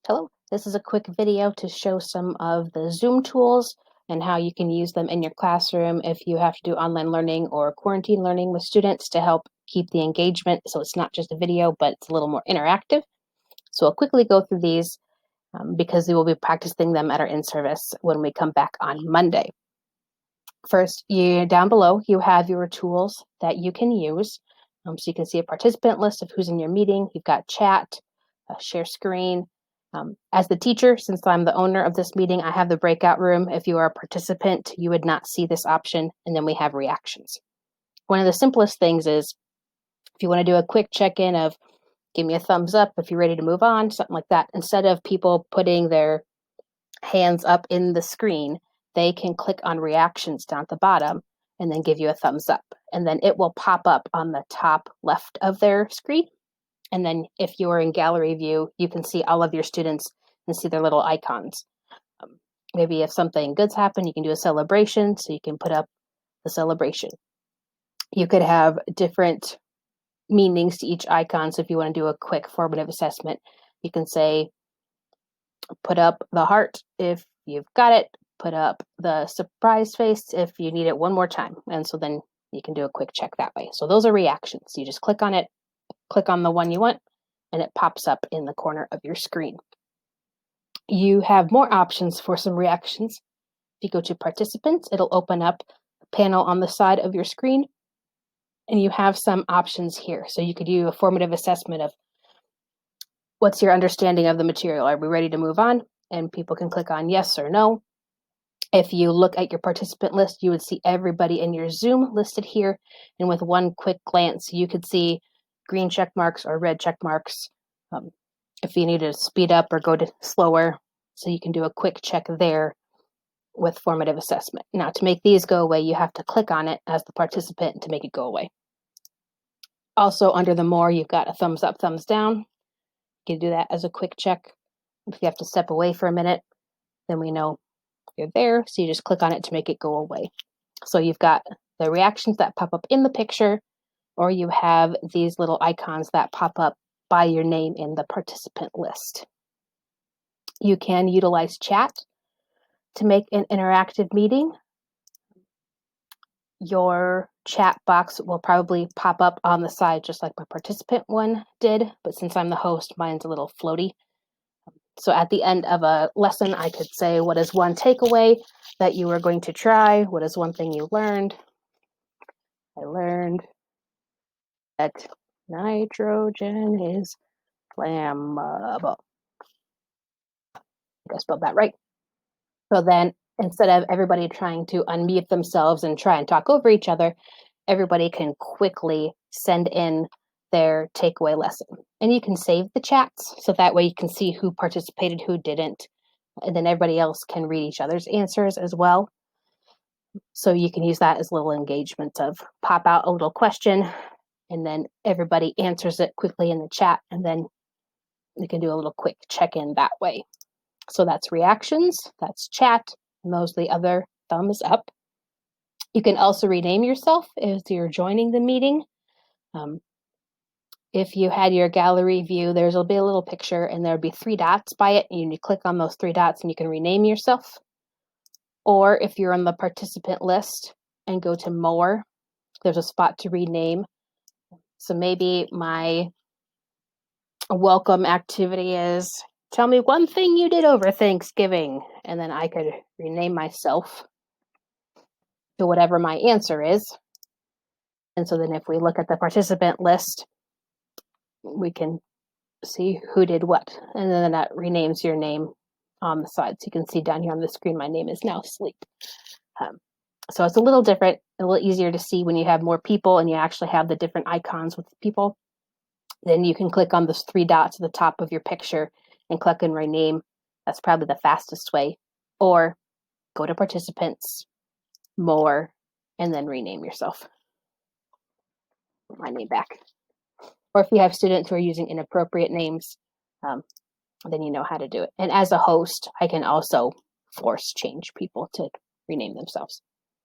Hello, this is a quick video to show some of the Zoom tools and how you can use them in your classroom if you have to do online learning or quarantine learning with students to help keep the engagement. So it's not just a video, but it's a little more interactive. So I'll quickly go through these because we will be practicing them at our in-service when we come back on Monday. First, down below, you have your tools that you can use. So you can see a participant list of who's in your meeting. You've got chat, share screen. As the teacher, since I'm the owner of this meeting, I have the breakout room. If you are a participant, you would not see this option. And then we have reactions. One of the simplest things is if you want to do a quick check-in of give me a thumbs up if you're ready to move on, something like that. Instead of people putting their hands up in the screen, they can click on reactions down at the bottom and then give you a thumbs up. And then it will pop up on the top left of their screen. And then if you're in gallery view, you can see all of your students and see their little icons. Maybe if something good's happened, you can do a celebration, so you can put up the celebration. You could have different meanings to each icon. So if you want to do a quick formative assessment, you can say, put up the heart if you've got it, put up the surprise face if you need it one more time. And so then you can do a quick check that way. So those are reactions. You just click on it, click on the one you want, and it pops up in the corner of your screen. You have more options for some reactions. If you go to participants, it'll open up a panel on the side of your screen, and you have some options here. So you could do a formative assessment of what's your understanding of the material? Are we ready to move on? And people can click on yes or no. If you look at your participant list, you would see everybody in your Zoom listed here. And with one quick glance, you could see green check marks or red check marks. If you need to speed up or go to slower, so you can do a quick check there with formative assessment. Now, to make these go away, you have to click on it as the participant to make it go away. Also, under the more, you've got a thumbs up, thumbs down. You can do that as a quick check. If you have to step away for a minute, then we know you're there, so you just click on it to make it go away. So you've got the reactions that pop up in the picture, or you have these little icons that pop up by your name in the participant list. You can utilize chat to make an interactive meeting. Your chat box will probably pop up on the side just like my participant one did, but since I'm the host, mine's a little floaty. So at the end of a lesson, I could say, what is one takeaway that you are going to try? What is one thing you learned? I learned that nitrogen is flammable. I think I spelled that right. So then instead of everybody trying to unmute themselves and try and talk over each other, everybody can quickly send in their takeaway lesson. And you can save the chats, so that way you can see who participated, who didn't, and then everybody else can read each other's answers as well. So you can use that as little engagements of pop out a little question, and then everybody answers it quickly in the chat, and then you can do a little quick check-in that way. So that's reactions, that's chat, and those are the other thumbs up. You can also rename yourself as you're joining the meeting. If you had your gallery view, there'll be a little picture and there'll be 3 dots by it. And you click on those 3 dots and you can rename yourself. Or if you're on the participant list and go to more, there's a spot to rename. So maybe my welcome activity is, tell me one thing you did over Thanksgiving. And then I could rename myself to whatever my answer is. And so then if we look at the participant list, we can see who did what. And then that renames your name on the side. So you can see down here on the screen, my name is now Sleep. So it's a little different, a little easier to see when you have more people and you actually have the different icons with people. Then you can click on those 3 dots at the top of your picture and click and rename. That's probably the fastest way. Or go to participants, more, and then rename yourself. Put my name back. Or if you have students who are using inappropriate names, then you know how to do it. And as a host, I can also force change people to rename themselves.